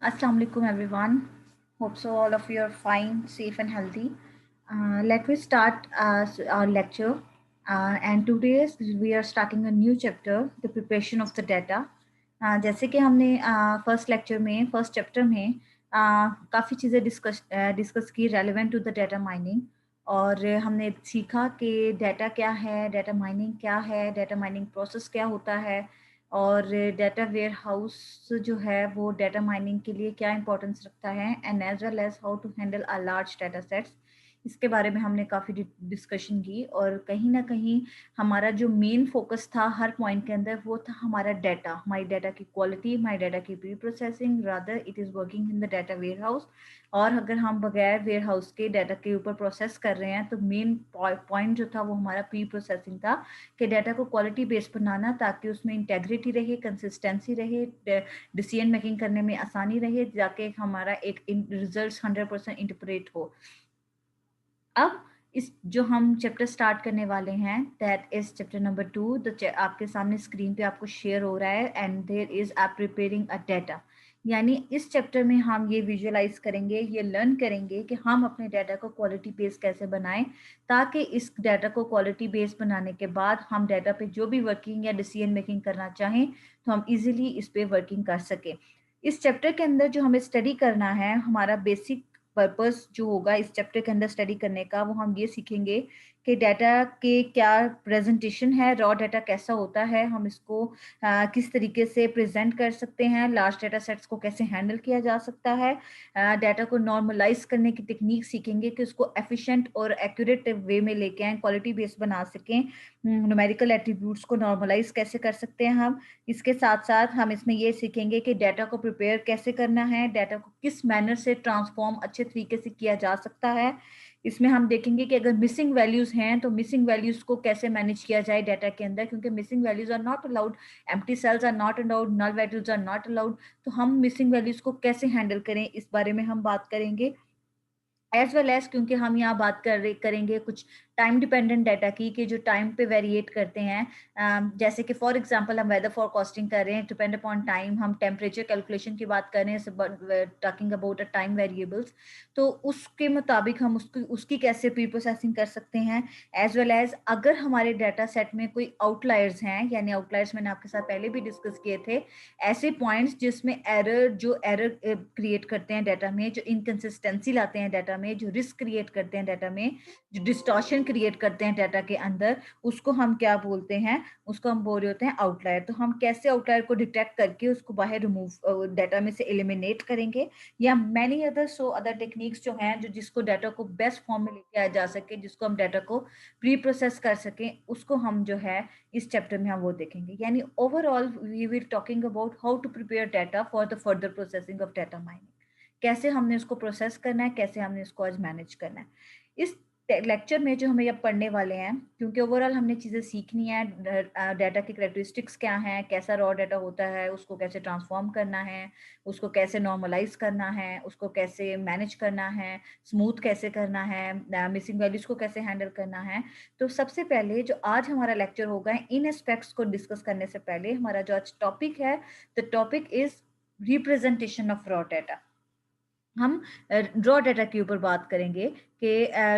Assalamu alaikum everyone. Hope so all of you are fine, safe and healthy. Let me start our lecture. And today we are starting a new chapter, the preparation of the data. जैसे कि हमने first chapter में काफ़ी चीज़ें discuss की relevant to the data mining और हमने सीखा कि डाटा क्या है, डाटा माइनिंग क्या है, डाटा माइनिंग प्रोसेस क्या होता है और डाटा वेयर हाउस जो है वो डाटा माइनिंग के लिए क्या इंपॉर्टेंस रखता है and as well as how to handle a large data sets. इसके बारे में हमने काफ़ी डिस्कशन की और कहीं ना कहीं हमारा जो मेन फोकस था हर पॉइंट के अंदर वो था हमारा डाटा, हमारी डाटा की क्वालिटी, हमारी डाटा की preprocessing, rather it is working in the data warehouse. और अगर हम बगैर वेयर हाउस के डाटा के ऊपर प्रोसेस कर रहे हैं तो मेन पॉइंट जो था वो हमारा प्री प्रोसेसिंग था कि डाटा को क्वालिटी बेस्ड बनाना ताकि उसमें इंटेग्रिटी रहे, कंसिस्टेंसी रहे, डिसीजन मेकिंग करने में आसानी रहे, जाके हमारा एक रिजल्ट 100% इंटरप्रेट हो। अब इस जो हम चैप्टर स्टार्ट करने वाले हैं दैट इज चैप्टर नंबर 2। तो आपके सामने स्क्रीन पे आपको शेयर हो रहा है एंड देयर इज आप प्रिपेयरिंग अ डाटा। यानी इस चैप्टर में हम ये विजुअलाइज करेंगे, ये लर्न करेंगे कि हम अपने डाटा को क्वालिटी बेस कैसे बनाएं ताकि इस डाटा को क्वालिटी बेस बनाने के बाद हम डाटा पे जो भी वर्किंग या डिसीजन मेकिंग करना चाहें तो हम इजीली इस पे वर्किंग कर सकें। इस चैप्टर के अंदर जो हमें स्टडी करना है, हमारा बेसिक पर्पस जो होगा इस चैप्टर के अंदर स्टडी करने का, वो हम ये सीखेंगे कि डाटा के क्या प्रेजेंटेशन है, रॉ डाटा कैसा होता है, हम इसको किस तरीके से प्रेजेंट कर सकते हैं, लार्ज डाटा सेट्स को कैसे हैंडल किया जा सकता है, डाटा को नॉर्मलाइज करने की टेक्निक सीखेंगे कि उसको एफिशिएंट और एक्यूरेट वे में लेके आए, क्वालिटी बेस्ड बना सकें, न्यूमेरिकल एट्रीब्यूट्स को नॉर्मलाइज कैसे कर सकते हैं हम। इसके साथ साथ हम इसमें ये सीखेंगे कि डाटा को प्रिपेयर कैसे करना है, डाटा को किस मैनर से ट्रांसफॉर्म अच्छे तरीके से किया जा सकता है। इसमें हम देखेंगे कि अगर मिसिंग वैल्यूज हैं तो मिसिंग वैल्यूज को कैसे मैनेज किया जाए डाटा के अंदर, क्योंकि missing values are not allowed, empty cells are not allowed, null values are not allowed. तो हम मिसिंग वैल्यूज को कैसे हैंडल करें इस बारे में हम बात करेंगे। एज वेल एज क्योंकि हम यहाँ बात करेंगे कुछ टाइम डिपेंडेंट डाटा की कि जो टाइम पे वेरिएट करते हैं, जैसे कि फॉर एग्जांपल हम वेदर फोरकास्टिंग कर रहे हैं, डिपेंड अपॉन टाइम, हम टेम्परेचर कैलकुलेशन की बात कर रहे हैं, talking about a time variables. तो उसके मुताबिक हम उसकी उसकी कैसे प्री प्रोसेसिंग कर सकते हैं। एज वेल एज अगर हमारे डाटा सेट में कोई आउटलायर्स हैं, यानी आउटलायर्स मैंने आपके साथ पहले भी डिस्कस किए थे, ऐसे पॉइंट्स जिसमें एरर क्रिएट करते हैं डाटा में, जो इनकंसिस्टेंसी लाते हैं डाटा में, जो रिस्क क्रिएट करते हैं डाटा में, जो डिस्टॉर्शन क्रिएट करते हैं डाटा के अंदर, उसको हम क्या बोलते हैं, उसको हम बोल रहे होते हैं आउटलायर। तो हम कैसे आउटलायर को डिटेक्ट करके उसको बाहर रिमूव डाटा में से एलिमिनेट करेंगे, या मैनी अदर अदर टेक्निक्स जो हैं जो जिसको डाटा को बेस्ट फॉर्म में लेके आया जा सके, जिसको हम डाटा को प्री प्रोसेस कर सकें, उसको हम जो है इस चैप्टर में हम वो देखेंगे। यानी overall we will talking about how to prepare data for the further processing of data mining, कैसे हमने उसको प्रोसेस करना है, कैसे हमने उसको आज मैनेज करना है। इस लेक्चर में जो हमें अब पढ़ने वाले हैं, क्योंकि ओवरऑल हमने चीज़ें सीखनी है, डाटा की करेक्टरिस्टिक्स क्या हैं, कैसा रॉ डाटा होता है, उसको कैसे ट्रांसफॉर्म करना है, उसको कैसे नॉर्मलाइज करना है, उसको कैसे मैनेज करना है, स्मूथ कैसे करना है, मिसिंग वैल्यूज को कैसे हैंडल करना है। तो सबसे पहले जो आज हमारा लेक्चर होगा, इन एस्पेक्ट्स को डिस्कस करने से पहले हमारा जो आज टॉपिक है, the topic is representation of raw data. हम रॉ डाटा के ऊपर बात करेंगे कि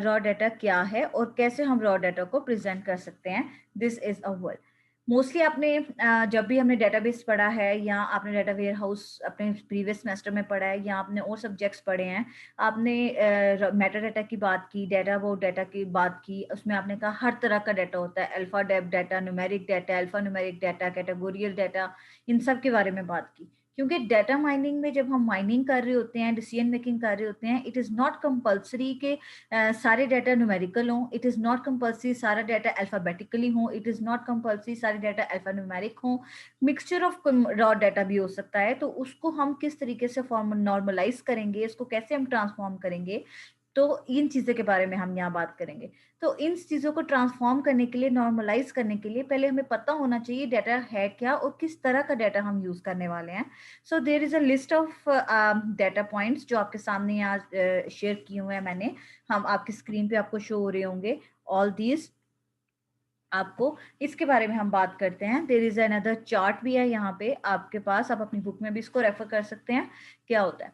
रॉ डाटा क्या है और कैसे हम रॉ डाटा को प्रेजेंट कर सकते हैं। This is a word mostly आपने जब भी हमने डेटाबेस पढ़ा है, या आपने डाटा वेयर हाउस अपने प्रीवियस सेमेस्टर में पढ़ा है, या आपने और सब्जेक्ट्स पढ़े हैं, आपने मेटा डाटा की बात की, डाटा अबाउट डाटा की बात की, उसमें आपने कहा हर तरह का डाटा होता है, अल्फा डेप data, numeric data, alpha numeric data, categorical data, इन सब के बारे में बात की। क्योंकि डाटा माइनिंग में जब हम माइनिंग कर रहे होते हैं, डिसीजन मेकिंग कर रहे होते हैं, इट इज़ नॉट कंपल्सरी के सारे डाटा न्यूमेरिकल हों, इट इज़ नॉट कंपल्सरी सारा डाटा अल्फाबेटिकली हो, इट इज़ नॉट कंपल्सरी सारे डाटा अल्फा न्यूमेरिक हो, मिक्सचर ऑफ रॉ डाटा भी हो सकता है। तो उसको हम किस तरीके से फॉर्म नॉर्मलाइज करेंगे, इसको कैसे हम ट्रांसफॉर्म करेंगे, तो इन चीज़ों के बारे में हम यहाँ बात करेंगे। तो इन चीज़ों को ट्रांसफॉर्म करने के लिए, नॉर्मलाइज करने के लिए पहले हमें पता होना चाहिए डाटा है क्या और किस तरह का डाटा हम यूज़ करने वाले हैं। So there is a list of data points जो आपके सामने यहाँ शेयर किए हुए हैं मैंने, हम आपकी स्क्रीन पे आपको शो हो रहे होंगे ऑल दीज। आपको इसके बारे में हम बात करते हैं। देयर इज अनदर चार्ट भी है यहाँ पे आपके पास, आप अपनी बुक में भी इसको रेफर कर सकते हैं क्या होता है।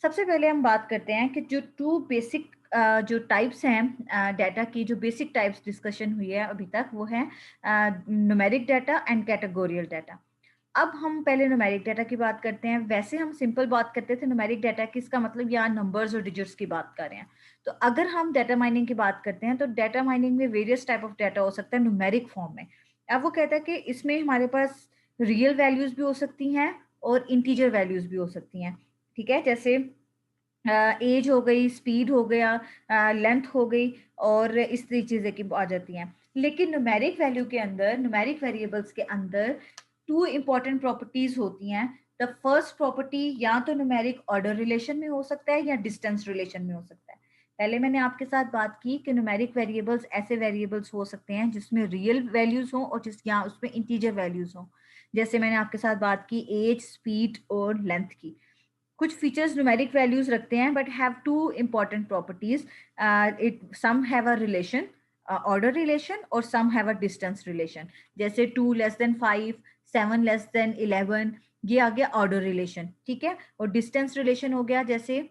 सबसे पहले हम बात करते हैं कि जो टू बेसिक जो टाइप्स हैं डाटा की, जो बेसिक टाइप्स डिस्कशन हुई है अभी तक, वो है न्यूमेरिक डाटा एंड कैटेगोरियल डाटा। अब हम पहले न्यूमेरिक डाटा की बात करते हैं। वैसे हम सिंपल बात करते थे न्यूमेरिक डाटा की, इसका मतलब यहाँ नंबर्स और डिजिट्स की बात कर रहे हैं। तो अगर हम डाटा माइनिंग की बात करते हैं तो डाटा माइनिंग में वेरियस टाइप ऑफ डाटा हो सकता है न्यूमेरिक फॉर्म में। अब वो कहता है कि इसमें हमारे पास रियल वैल्यूज भी हो सकती हैं और इंटीजर वैल्यूज भी हो सकती हैं। ठीक है, जैसे एज हो गई, स्पीड हो गया, लेंथ हो गई, और इस तरह चीज़ें की आ जाती हैं। लेकिन न्यूमेरिक वैल्यू के अंदर, न्यूमेरिक वेरिएबल्स के अंदर टू इंपॉर्टेंट प्रॉपर्टीज होती हैं। द फर्स्ट प्रॉपर्टी या तो न्यूमेरिक ऑर्डर रिलेशन में हो सकता है या डिस्टेंस रिलेशन में हो सकता है। पहले मैंने आपके साथ बात की कि न्यूमेरिक वेरिएबल्स ऐसे वेरिएबल्स हो सकते हैं जिसमें रियल वैल्यूज हो और जिस या उसमें इंटीजर वैल्यूज हो। जैसे मैंने आपके साथ बात की एज, स्पीड और लेंथ की। कुछ फीचर्स न्यूमेरिक वैल्यूज रखते हैं but have two important properties. It some have a relation, order relation, और some have a distance relation. जैसे 2 <5, 7 <11, ये आ गया ऑर्डर रिलेशन। ठीक है, और डिस्टेंस रिलेशन हो गया, जैसे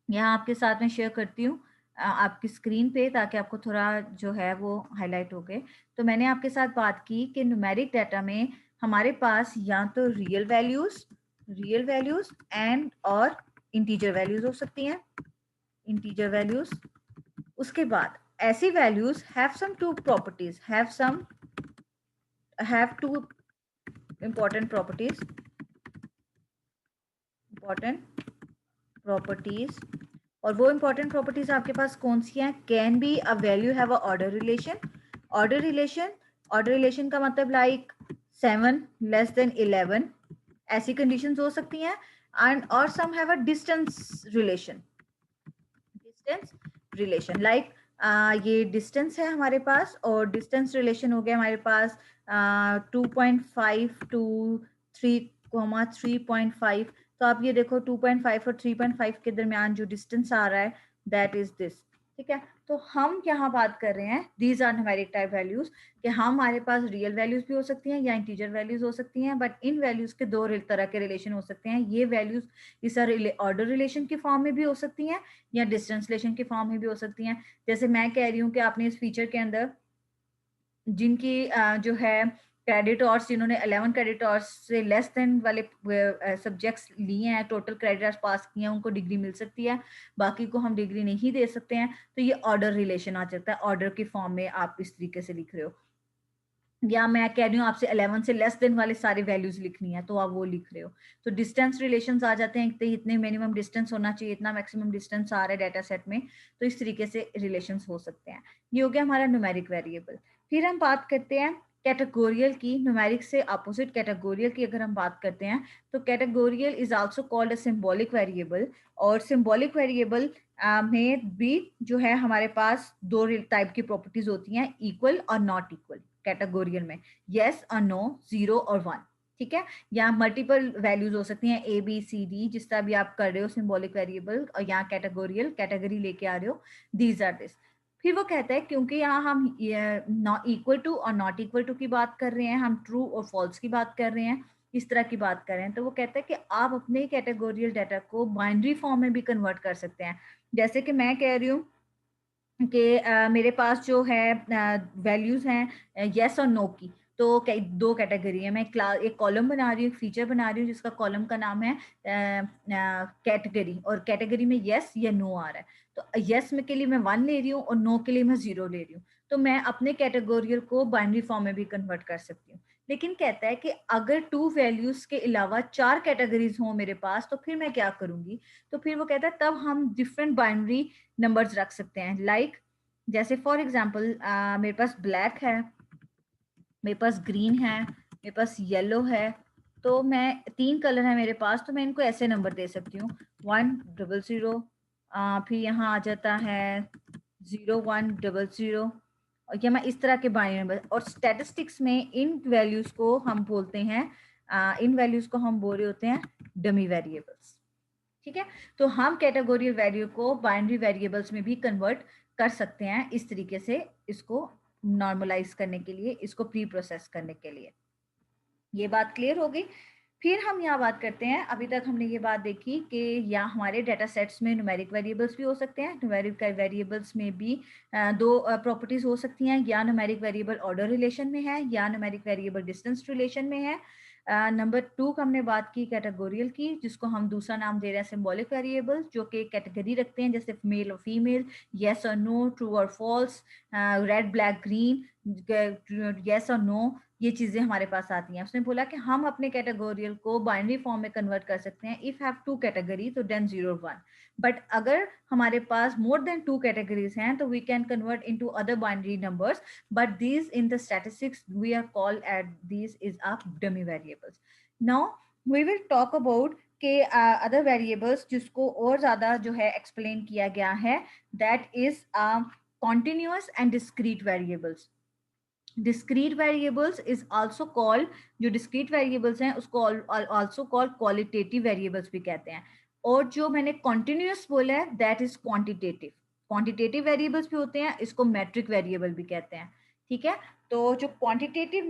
यहाँ आपके साथ में शेयर करती हूँ आपकी स्क्रीन पे, ताकि आपको थोड़ा जो है वो हाईलाइट हो गए। तो मैंने आपके साथ बात की कि न्यूमेरिक डाटा में हमारे पास या तो रियल वैल्यूज एंड और इंटीजर वैल्यूज हो सकती हैं, इंटीजर वैल्यूज। उसके बाद ऐसी values have two important properties. और वो इंपॉर्टेंट प्रॉपर्टीज आपके पास कौन सी हैं? Can be a value have a order relation. Order relation का मतलब लाइक 7 <11, ऐसी कंडीशंस हो सकती हैं। एंड और some have a distance relation like ये डिस्टेंस है हमारे पास, और डिस्टेंस रिलेशन हो गया हमारे पास 2.5 to 3, 3.5। तो आप ये देखो 2.5 और 3.5 के दरमियान जो डिस्टेंस आ रहा है, दैट इज दिस। ठीक है, तो हम यहाँ बात कर रहे हैं these are numeric type values, कि हमारे पास रियल वैल्यूज भी हो सकती हैं या इंटीजर वैल्यूज हो सकती हैं, बट इन वैल्यूज के दो तरह के रिलेशन हो सकते हैं। ये वैल्यूज इस ऑर्डर रिलेशन की फॉर्म में भी हो सकती हैं या डिस्टेंस रिलेशन की फॉर्म में भी हो सकती हैं। जैसे मैं कह रही हूँ कि आपने इस फीचर के अंदर जिनकी जो है क्रेडिट आवर्स, जिन्होंने 11 क्रेडिट आवर्स से लेस देन वाले सब्जेक्ट्स लिए हैं, टोटल क्रेडिट आवर्स पास किए हैं, उनको डिग्री मिल सकती है, बाकी को हम डिग्री नहीं दे सकते हैं। तो ये ऑर्डर रिलेशन आ जाता है, ऑर्डर की फॉर्म में आप इस तरीके से लिख रहे हो। या मैं कह रही हूँ आपसे 11 से लेस देन वाले सारे वैल्यूज लिखनी है, तो आप वो लिख रहे हो। तो डिस्टेंस रिलेशंस आ जाते हैं, इतने मिनिमम डिस्टेंस होना चाहिए, इतना मैक्सिमम डिस्टेंस आ रहा है डाटा सेट में, तो इस तरीके से रिलेशंस हो सकते हैं। ये हो गया हमारा न्यूमेरिक वेरिएबल। फिर हम बात करते हैं कैटेगोरियल की। न्यूमेरिक से अपोजिट कैटेगोरियल की अगर हम बात करते हैं, तो categorical is also called a symbolic variable. और सिंबॉलिक वेरिएबल में भी जो है हमारे पास दो टाइप की प्रॉपर्टीज होती हैं, इक्वल और नॉट इक्वल। कैटेगोरियल में यस और नो, 0 और 1। ठीक है, यहाँ मल्टीपल वैल्यूज हो सकती हैं, ABCD, जिस तरह भी आप कर रहे हो सिंबॉलिक वेरिएबल, और यहाँ कैटेगोरियल कैटेगरी लेके आ रहे हो, दीज आर दिस। फिर वो कहता है क्योंकि यहाँ हम नॉट इक्वल टू और नॉट इक्वल टू की बात कर रहे हैं, हम ट्रू और फॉल्स की बात कर रहे हैं, इस तरह की बात कर रहे हैं, तो वो कहता है कि आप अपने कैटेगोरियल डाटा को बाइनरी फॉर्म में भी कन्वर्ट कर सकते हैं। जैसे कि मैं कह रही हूँ कि मेरे पास जो है वैल्यूज हैं यस और नो की, तो दो कैटेगरी है। मैं एक कॉलम बना रही हूँ, एक फीचर बना रही हूँ जिसका कॉलम का नाम है कैटेगरी, और कैटेगरी में यस या नो आ रहा है। तो यस में के लिए मैं 1 ले रही हूँ और नो के लिए मैं 0 ले रही हूँ। तो मैं अपने कैटेगोरियल को बाइनरी फॉर्म में भी कन्वर्ट कर सकती हूँ। लेकिन कहता है कि अगर 2 वैल्यूज के अलावा 4 कैटेगरीज हों मेरे पास, तो फिर मैं क्या करूंगी? तो फिर वो कहता है तब हम डिफरेंट बाइनरी नंबर्स रख सकते हैं। लाइक जैसे फॉर एग्जांपल मेरे पास ब्लैक है, मेरे पास ग्रीन है, मेरे पास येलो है, तो मैं 3 कलर है मेरे पास, तो मैं इनको ऐसे नंबर दे सकती हूँ 100, फिर यहाँ आ जाता है 0100, और या मैं इस तरह के बाइनरी नंबर। और स्टैटिस्टिक्स में इन वैल्यूज को हम बोलते हैं इन वैल्यूज को हम बोल रहे होते हैं डमी वेरिएबल्स। ठीक है, तो हम कैटेगोरियल वैल्यू को बाइनरी वेरिएबल्स में भी कन्वर्ट कर सकते हैं, इस तरीके से इसको नॉर्मलाइज करने के लिए, इसको प्री प्रोसेस करने के लिए। ये बात क्लियर हो गई। फिर हम यहाँ बात करते हैं, अभी तक हमने ये बात देखी कि यहाँ हमारे डेटा सेट्स में न्यूमेरिक वेरिएबल्स भी हो सकते हैं। न्यूमेरिक वेरिएबल्स में भी दो प्रॉपर्टीज हो सकती हैं, या न्यूमेरिक वेरिएबल ऑर्डर रिलेशन में है या न्यूमेरिक वेरिएबल डिस्टेंस रिलेशन में है। नंबर 2 का हमने बात की कैटेगोरियल की, जिसको हम दूसरा नाम दे रहे हैं सिंबॉलिक वेरिएबल्स, जो कि कैटेगरी रखते हैं, जैसे मेल और फीमेल, येस और नो, ट्रू और false, red black green, yes और नो, ये चीजें हमारे पास आती हैं। उसने बोला कि हम अपने कैटेगोरियल को बाइनरी फॉर्म में कन्वर्ट कर सकते हैं इफ हैव टू कैटेगरी, तो देन 0 1। बट अगर हमारे पास मोर देन 2 कैटेगरीज हैं तो we can convert into other binary numbers, but these in the statistics we are called at these is a dummy variables. Now we will talk about के other variables जिसको और ज्यादा जो है explain किया गया है, that is continuous and discrete variables. discrete variables is also called, जो discrete variables हैं उसको also called qualitative variables भी कहते हैं। और जो मैंने continuous बोला है that is quantitative। quantitative variables भी होते हैं, इसको metric variable भी कहते हैं। ठीक है, तो जो quantitative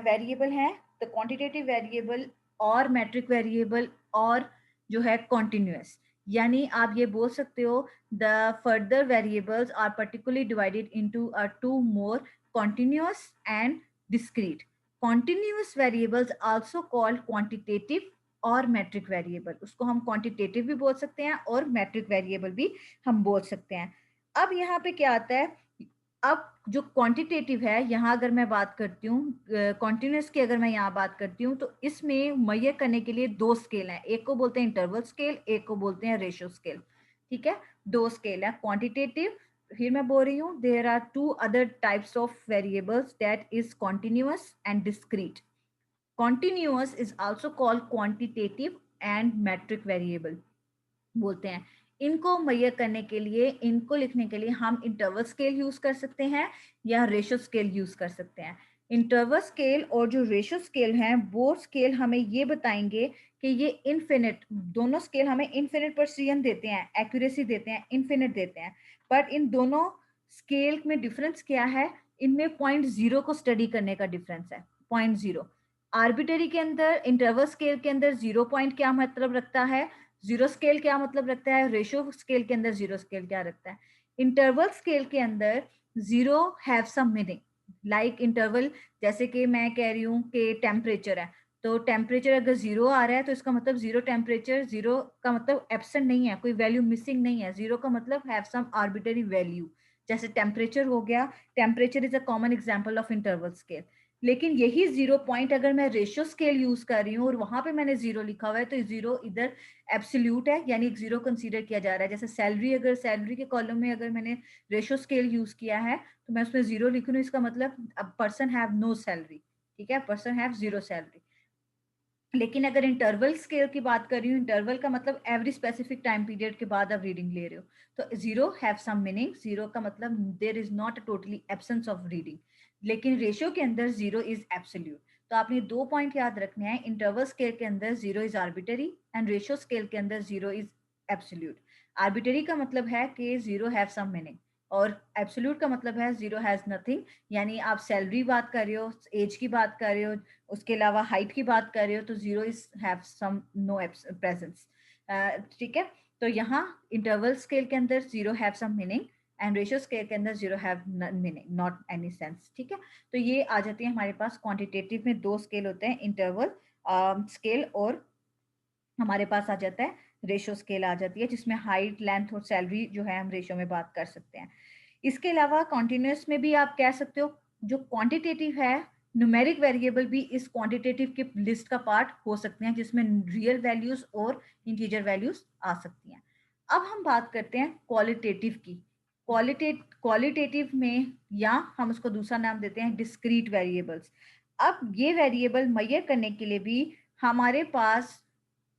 variable है, तो quantitative variable और metric variable और जो है continuous, यानी आप ये बोल सकते हो the further variables are particularly divided into two more, continuous and discrete। continuous variables also called quantitative और metric variable, उसको हम quantitative भी बोल सकते हैं और metric variable भी हम बोल सकते हैं। अब यहाँ पे क्या आता है, अब जो क्वांटिटेटिव है, यहाँ अगर मैं बात करती हूँ कॉन्टिन्यूस की, अगर मैं यहाँ बात करती हूँ तो इसमें मैयर करने के लिए दो स्केल हैं, एक को बोलते हैं इंटरवल स्केल, एक को बोलते हैं रेशियो स्केल। ठीक है, दो स्केल है क्वांटिटेटिव। फिर मैं बोल रही हूँ there are two other types of variables, that is continuous and discrete. Continuous is also called quantitative and metric variable बोलते हैं। इनको मैयर करने के लिए, इनको लिखने के लिए हम इंटरवल स्केल यूज कर सकते हैं या रेशियो स्केल यूज कर सकते हैं। इंटरवल स्केल और जो रेशियो स्केल हैं, वो स्केल हमें ये बताएंगे कि ये इनफिनिट, दोनों स्केल हमें इनफिनिट प्रिसीजन देते हैं, एक्यूरेसी देते हैं, इनफिनिट देते हैं। बट इन दोनों स्केल में डिफरेंस क्या है, इनमें 0.0 को स्टडी करने का डिफरेंस है, 0.0। आर्बिटरी के अंदर, इंटरवल स्केल के अंदर 0 पॉइंट क्या मतलब रखता है, जीरो स्केल क्या मतलब रखता है, रेशियो स्केल के अंदर जीरो स्केल क्या रखता है। इंटरवल स्केल के अंदर zero have some meaning, like interval, जैसे कि मैं कह रही हूँ कि टेम्परेचर है, तो टेम्परेचर अगर जीरो आ रहा है तो इसका मतलब जीरो टेम्परेचर, जीरो का मतलब एब्सेंट नहीं है, कोई वैल्यू मिसिंग नहीं है, जीरो का मतलब हैव सम आर्बिटरी वैल्यू, जैसे टेम्परेचर हो गया। Temperature is a common example of interval scale. लेकिन यही जीरो पॉइंट अगर मैं रेशियो स्केल यूज कर रही हूँ और वहां पे मैंने जीरो लिखा हुआ है, तो जीरो इधर एब्सोल्यूट है, यानी एक जीरो कंसीडर किया जा रहा है। जैसे सैलरी, अगर सैलरी के कॉलम में अगर मैंने रेशियो स्केल यूज किया है तो मैं उसमें जीरो लिख रही हूँ, इसका मतलब पर्सन हैव नो सैलरी। ठीक है, पर्सन हैव जीरो सैलरी। लेकिन अगर इंटरवल स्केल की बात कर रही हूँ, इंटरवल का मतलब एवरी स्पेसिफिक टाइम पीरियड के बाद आप रीडिंग ले रहे हो, तो zero have some meaning, zero का मतलब there is not a totally absence of reading. लेकिन रेशियो के अंदर जीरो इज एब्सोल्यूट। तो आपने दो पॉइंट याद रखने हैं, इंटरवल स्केल के अंदर zero is arbitrary and ratio scale के अंदर जीरो इज एब्सोल्यूट। आर्बिटरी का मतलब है कि जीरो हैव सम मीनिंग, और एब्सोल्यूट का मतलब है जीरो हैज नथिंग, यानी आप सैलरी बात कर रहे हो, एज की बात कर रहे हो, उसके अलावा हाइट की बात कर रहे हो, तो zero is have some no presence. ठीक है, तो यहाँ इंटरवल स्केल के अंदर zero have some meaning and ratio scale के अंदर zero have meaning, not any sense. ठीक है, तो ये आ जाती है हमारे पास क्वांटिटेटिव में दो स्केल होते हैं, इंटरवल स्केल और हमारे पास आ जाता है रेशियो स्केल आ जाती है, जिसमें हाइट, लेंथ और सैलरी जो है हम रेशियो में बात कर सकते हैं। इसके अलावा कॉन्टिन्यूस में भी आप कह सकते हो, जो क्वांटिटेटिव है, न्यूमेरिक वेरिएबल भी इस क्वांटिटेटिव के लिस्ट का पार्ट हो सकते हैं, जिसमें रियल वैल्यूज और इंटीजर वैल्यूज आ सकती हैं। अब हम बात करते हैं क्वालिटेटिव की। क्वालिटेटिव में, या हम उसको दूसरा नाम देते हैं डिस्क्रीट वेरिएबल्स। अब ये वेरिएबल मैयर करने के लिए भी हमारे पास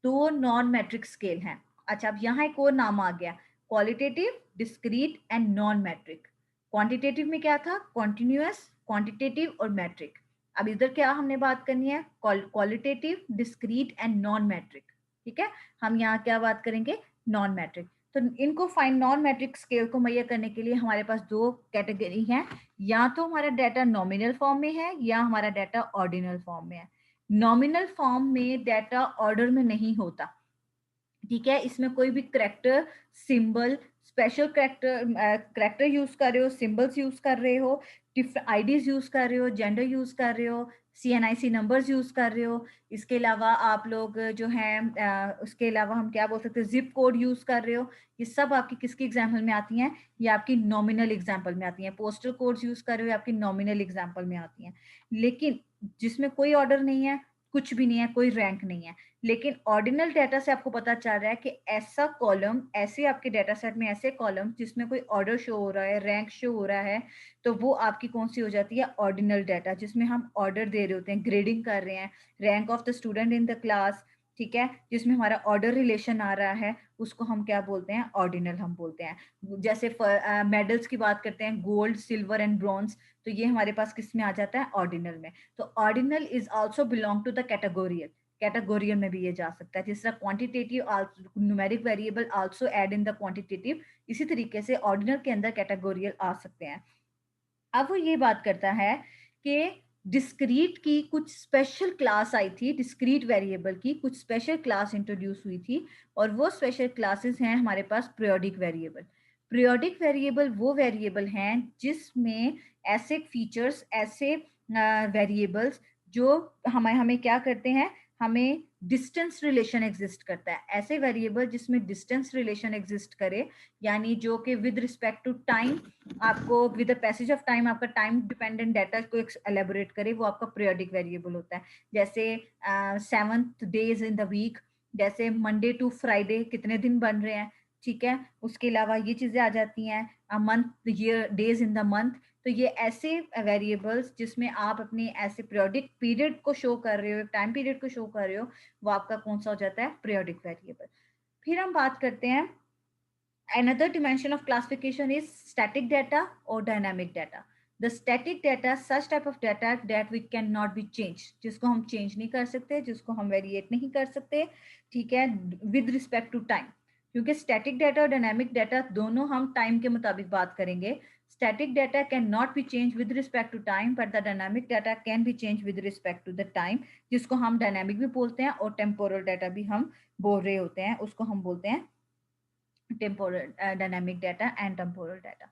दो नॉन मैट्रिक स्केल हैं। अच्छा, अब यहाँ एक और नाम आ गया, qualitative, discrete and non metric. Quantitative में क्या था, कॉन्टिन्यूअस, क्वांटिटेटिव और मैट्रिक। अब इधर क्या हमने बात करनी है, qualitative, discrete and non metric. ठीक है, हम यहाँ क्या बात करेंगे, नॉन मैट्रिक। तो इनको फाइंड नॉन मैट्रिक स्केल को मुहैया करने के लिए हमारे पास दो कैटेगरी हैं, या तो हमारा डाटा नॉमिनल फॉर्म में है या हमारा डाटा ऑर्डिनल फॉर्म में है। नॉमिनल फॉर्म में डाटा ऑर्डर में नहीं होता, ठीक है, इसमें कोई भी character, symbol, special character use कर रहे हो, सिंबल्स यूज कर रहे हो, आईडीज यूज कर रहे हो, जेंडर यूज कर रहे हो, सीएनआईसी नंबर्स यूज कर रहे हो, इसके अलावा आप लोग जो हैं उसके अलावा हम क्या बोल सकते हैं, जिप कोड यूज कर रहे हो, ये सब आपकी किसकी एग्जाम्पल में आती हैं, ये आपकी नॉमिनल एग्जाम्पल में आती हैं। पोस्टल कोड्स यूज कर रहे हो, आपकी नॉमिनल एग्जाम्पल में आती हैं। लेकिन जिसमें कोई ऑर्डर नहीं है, कुछ भी नहीं है, कोई रैंक नहीं है, लेकिन ऑर्डिनल डेटा से आपको पता चल रहा है कि ऐसा कॉलम, ऐसे आपके डेटा सेट में ऐसे कॉलम जिसमें कोई ऑर्डर शो हो रहा है, रैंक शो हो रहा है, तो वो आपकी कौन सी हो जाती है, ऑर्डिनल डाटा, जिसमें हम ऑर्डर दे रहे होते हैं, ग्रेडिंग कर रहे हैं, rank of the student in the class, ठीक है, जिसमें हमारा ऑर्डर रिलेशन आ रहा है, उसको हम क्या बोलते हैं, ऑर्डिनल हम बोलते हैं। जैसे मेडल्स की बात करते हैं, गोल्ड, सिल्वर एंड ब्रॉन्ज, तो ये हमारे पास किस में आ जाता है, ऑर्डिनल में। तो ordinal is also belong to the categorical, categorical में भी ये जा सकता है। जिस तरह quantitative numeric variable also add in the quantitative, इसी तरीके से ऑर्डिनल के अंदर कैटेगोरियल आ सकते हैं। अब वो ये बात करता है कि डिस्क्रीट की कुछ स्पेशल क्लास आई थी, डिस्क्रीट वेरिएबल की कुछ स्पेशल क्लास इंट्रोड्यूस हुई थी, और वो स्पेशल क्लासेस हैं हमारे पास पीरियोडिक वेरिएबल। पीरियोडिक वेरिएबल वो वेरिएबल हैं जिसमें ऐसे फीचर्स, ऐसे वेरिएबल्स जो हमें हमें क्या करते हैं, हमें डिस्टेंस रिलेशन एग्जिस्ट करता है। ऐसे वेरिएबल जिसमें डिस्टेंस रिलेशन एग्जिस्ट करे, यानी जो कि विद रिस्पेक्ट टू टाइम आपको with the passage of time आपका टाइम डिपेंडेंट डाटा को एलेबोरेट करे, वो आपका पीरियोडिक वेरिएबल होता है। जैसे 7 डेज इन द वीक, जैसे मंडे टू फ्राइडे कितने दिन बन रहे हैं, ठीक है, उसके अलावा ये चीजें आ जाती हैं, month, year, days in the month. तो ये ऐसे वेरिएबल्स जिसमें आप अपने ऐसे पीरियोडिक पीरियड को शो कर रहे हो, टाइम पीरियड को शो कर रहे हो, वो आपका कौन सा हो जाता है, पीरियोडिक वेरिएबल। फिर हम बात करते हैं, another dimension of classification is static data or dynamic data. The static data, such type of data that we cannot be changed, जिसको हम change नहीं कर सकते, जिसको हम variate नहीं कर सकते, ठीक है, with respect to time। क्योंकि static data और dynamic data दोनों हम time के मुताबिक बात करेंगे। Static data cannot be changed with respect to time, but the dynamic data can be changed with respect to the time, जिसको हम dynamic भी बोलते हैं, और temporal data भी हम बोल रहे होते हैं, उसको हम बोलते हैं temporal dynamic data and temporal data.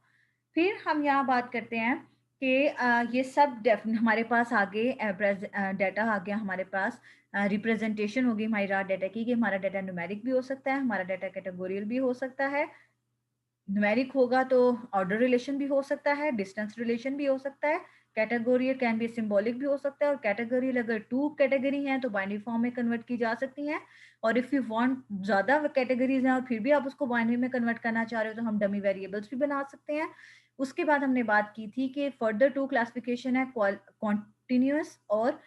फिर हम यहाँ बात करते हैं कि ये सब हमारे पास आगे डाटा आ गया, हमारे पास रिप्रेजेंटेशन होगी हमारी राह डाटा की, कि हमारा डाटा न्यूमेरिक भी हो सकता है, हमारा डाटा कैटेगोरियल भी हो सकता है। न्यूमेरिक होगा तो ऑर्डर रिलेशन भी हो सकता है, डिस्टेंस रिलेशन भी हो सकता है, कैटेगोरियल कैन बी सिंबॉलिक भी हो सकता है, और कैटेगोरियल अगर 2 कैटेगरी हैं तो बाइनरी फॉर्म में कन्वर्ट की जा सकती हैं, और इफ यू वांट ज़्यादा कैटेगरीज हैं और फिर भी आप उसको बाइनरी में कन्वर्ट करना चाह रहे हो तो हम डमी वेरिएबल्स भी बना सकते हैं। उसके बाद हमने बात की थी कि फर्दर 2 क्लासिफिकेशन है, कॉन्टिन्यूस और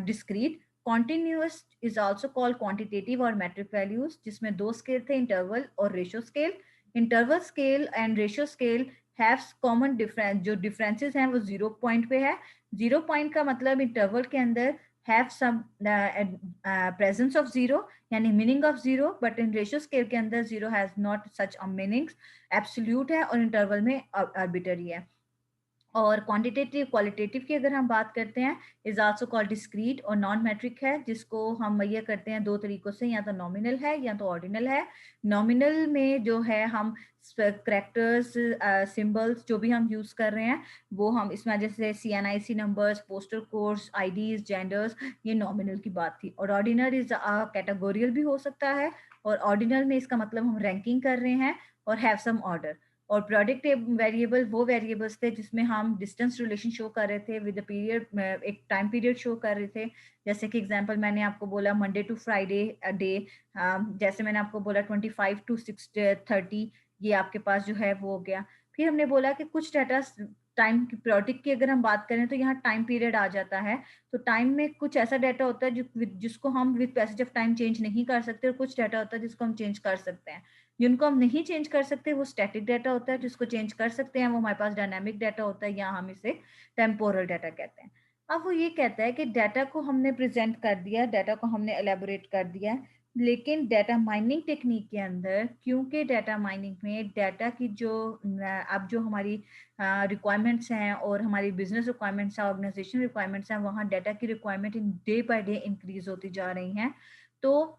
discrete. Continuous is also called quantitative और मेट्रिक वैल्यूज, जिसमें 2 स्केल थे, इंटरवल और ratio scale. Interval scale and ratio scale have common difference, जो डिफरेंसेस हैं वो 0 पॉइंट पे है। 0 पॉइंट का मतलब इंटरवल के अंदर have some presence of zero, यानी meaning of zero, but in ratio scale के अंदर zero has not such a meanings, absolute है, और इंटरवल में आर्बिटरी है। और क्वांटिटेटिव क्वालिटेटिव की अगर हम बात करते हैं, इज आल्सो कॉल्ड डिस्क्रीट और नॉन मैट्रिक है, जिसको हम मुहैया करते हैं 2 तरीकों से, या तो नॉमिनल है या तो ऑर्डिनल है। नॉमिनल में जो है हम करेक्टर्स, सिंबल्स जो भी हम यूज कर रहे हैं वो हम इसमें, जैसे CNIC numbers, postal codes, IDs, genders, ये नॉमिनल की बात थी। और ऑर्डिनल इज कैटेगोरियल भी हो सकता है, और ऑर्डिनल में इसका मतलब हम रैंकिंग कर रहे हैं और हैव सम ऑर्डर। और प्रोडक्ट वेरिएबल वो वेरिएबल्स थे जिसमें हम डिस्टेंस रिलेशन शो कर रहे थे विद पीरियड, एक टाइम पीरियड शो कर रहे थे। जैसे कि एग्जांपल मैंने आपको बोला मंडे टू फ्राइडे डे, जैसे मैंने आपको बोला 25 टू 6:30, ये आपके पास जो है वो हो गया। फिर हमने बोला कि कुछ डाटा टाइम की प्रोडक्ट की अगर हम बात करें तो यहाँ टाइम पीरियड आ जाता है। तो टाइम में कुछ ऐसा डाटा होता है जिसको हम with passage of time change नहीं कर सकते, और कुछ डाटा होता है जिसको हम चेंज कर सकते हैं। जिनको हम नहीं चेंज कर सकते वो स्टैटिक डाटा होता है, जिसको चेंज कर सकते हैं वो हमारे पास डायनामिक डाटा होता है, या हम इसे टेम्पोरल डाटा कहते हैं। अब वो ये कहता है कि डाटा को हमने प्रेजेंट कर दिया, डाटा को हमने एलेबोरेट कर दिया है, लेकिन डाटा माइनिंग टेक्निक के अंदर, क्योंकि डाटा माइनिंग में डाटा की जो अब जो हमारी रिक्वायरमेंट्स हैं और हमारी बिजनेस रिक्वायरमेंट्स हैं, ऑर्गेनाइजेशन रिक्वायरमेंट्स हैं, वहाँ डाटा की requirement in day by day increase होती जा रही हैं। तो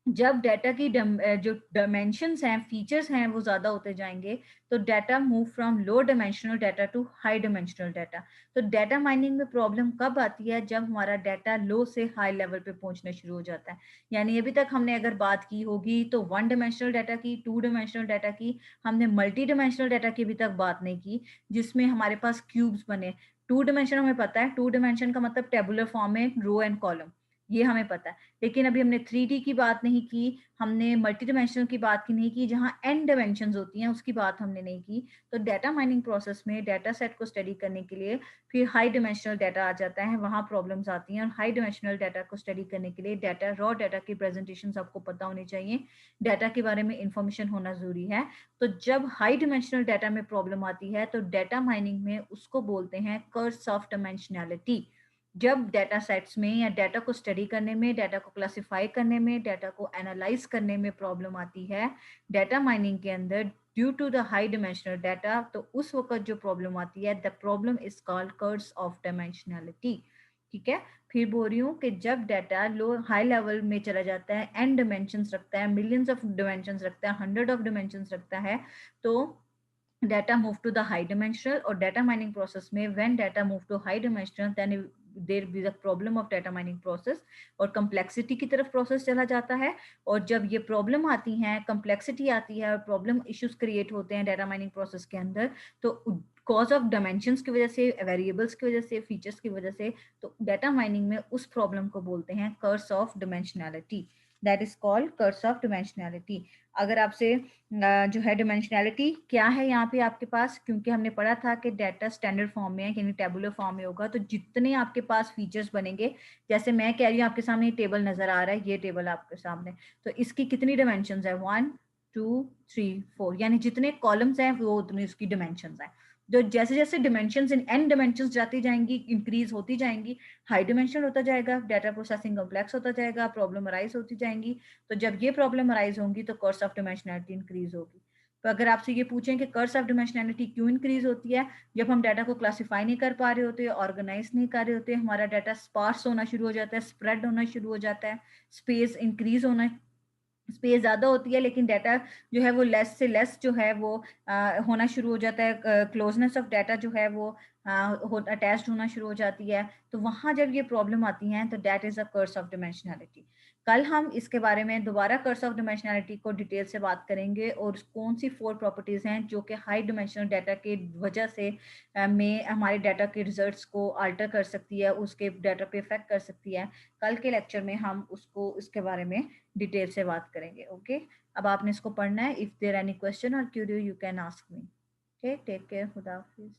जब डाटा की जो डायमेंशंस हैं, फीचर्स हैं, वो ज़्यादा होते जाएंगे, तो data move from low dimensional data to high dimensional data. तो डाटा माइनिंग में प्रॉब्लम कब आती है? जब हमारा डाटा लो से हाई लेवल पे पहुंचना शुरू हो जाता है। यानी अभी तक हमने अगर बात की होगी तो वन डायमेंशनल डाटा की, टू डायमेंशनल डाटा की, हमने मल्टी डायमेंशनल डाटा की अभी तक बात नहीं की, जिसमें हमारे पास क्यूब्स बने। टू डायमेंशन हमें पता है, टू डायमेंशन का मतलब टेबुलर फॉर्म में रो एंड कॉलम, ये हमें पता है। लेकिन अभी हमने 3D की बात नहीं की, हमने मल्टी डिमेंशनल की बात की नहीं की, जहां एन डिमेंशंस होती हैं उसकी बात हमने नहीं की। तो डाटा माइनिंग प्रोसेस में डाटा सेट को स्टडी करने के लिए फिर हाई डिमेंशनल डाटा आ जाता है, वहां प्रॉब्लम्स आती हैं। और हाई डिमेंशनल डाटा को स्टडी करने के लिए डाटा, रॉ डाटा की प्रेजेंटेशन आपको पता होनी चाहिए, डाटा के बारे में इंफॉर्मेशन होना जरूरी है। तो जब हाई डिमेंशनल डाटा में प्रॉब्लम आती है तो डाटा माइनिंग में उसको बोलते हैं कर्स ऑफ डायमेंशनैलिटी। जब डाटा सेट्स में या डाटा को स्टडी करने में, डाटा को क्लासिफाई करने में, डाटा को एनालाइज करने में प्रॉब्लम आती है डाटा माइनिंग के अंदर due to the high dimensional data, तो उस वक्त जो प्रॉब्लम आती है, the problem is called curse of dimensionality. ठीक है, फिर बोल रही हूँ कि जब डाटा लो हाई लेवल में चला जाता है, एन डिमेंशंस रखता है, मिलियंस ऑफ डिमेंशंस रखता है, हंड्रेड ऑफ डिमेंशंस रखता है, तो data move to the high dimensional, और data mining process में when data move to high dimensional then there be the problem of data mining process, और complexity की तरफ process चला जाता है। और जब ये problem आती हैं, complexity आती है और problem issues create होते हैं data mining process के अंदर, तो cause of dimensions की वजह से, variables की वजह से, features की वजह से, तो data mining में उस problem को बोलते हैं curse of dimensionality, that is called curse of dimensionality। अगर आपसे जो है डिमेंशनैलिटी क्या है यहाँ पे आपके पास, क्योंकि हमने पढ़ा था कि डाटा स्टैंडर्ड फॉर्म में है, यानी टेबुलर फॉर्म में होगा, तो जितने आपके पास फीचर्स बनेंगे, जैसे मैं कह रही हूँ आपके सामने टेबल नजर आ रहा है, ये टेबल आपके सामने, तो इसकी कितनी डिमेंशंस है? 1 2 3 4, यानी जितने कॉलम्स हैं वो उतनी उसकी डिमेंशंस हैं। जो जैसे जैसे डिमेंशंस इन एन डिमेंशंस जाती जाएंगी, इंक्रीज होती जाएंगी, हाई डिमेंशनल होता जाएगा, डाटा प्रोसेसिंग कॉम्प्लेक्स होता जाएगा, प्रॉब्लम अराइज होती जाएंगी। तो जब ये प्रॉब्लम अराइज होंगी तो कर्स ऑफ डिमेंशनैलिटी इंक्रीज होगी। तो अगर आपसे ये पूछें कि कर्स ऑफ डिमेंशनैलिटी क्यों इंक्रीज होती है, जब हम डाटा को क्लासिफाई नहीं कर पा रहे होते, ऑर्गेनाइज नहीं कर रहे होते, हमारा डाटा स्पार्स होना शुरू हो जाता है, स्प्रेड होना शुरू हो जाता है, स्पेस इंक्रीज होना, स्पेस ज़्यादा होती है लेकिन डाटा जो है वो लेस से लेस जो है वो होना शुरू हो जाता है, क्लोजनेस ऑफ डाटा जो है वो अटैच्ड होना शुरू हो जाती है। तो वहाँ जब ये प्रॉब्लम आती हैं तो that is a curse of dimensionality. कल हम इसके बारे में दोबारा कर्स ऑफ डिमेंशनैलिटी को डिटेल से बात करेंगे, और कौन सी 4 प्रॉपर्टीज़ हैं जो कि हाई डिमेंशनल डाटा के वजह से में हमारे डाटा के रिजल्ट्स को अल्टर कर सकती है, उसके डाटा पे इफेक्ट कर सकती है। कल के लेक्चर में हम उसको इसके बारे में डिटेल से बात करेंगे। ओके, अब आपने इसको पढ़ना है। इफ देयर एनी क्वेश्चन और query you can ask me. Okay, take care, खुदा हाफिज।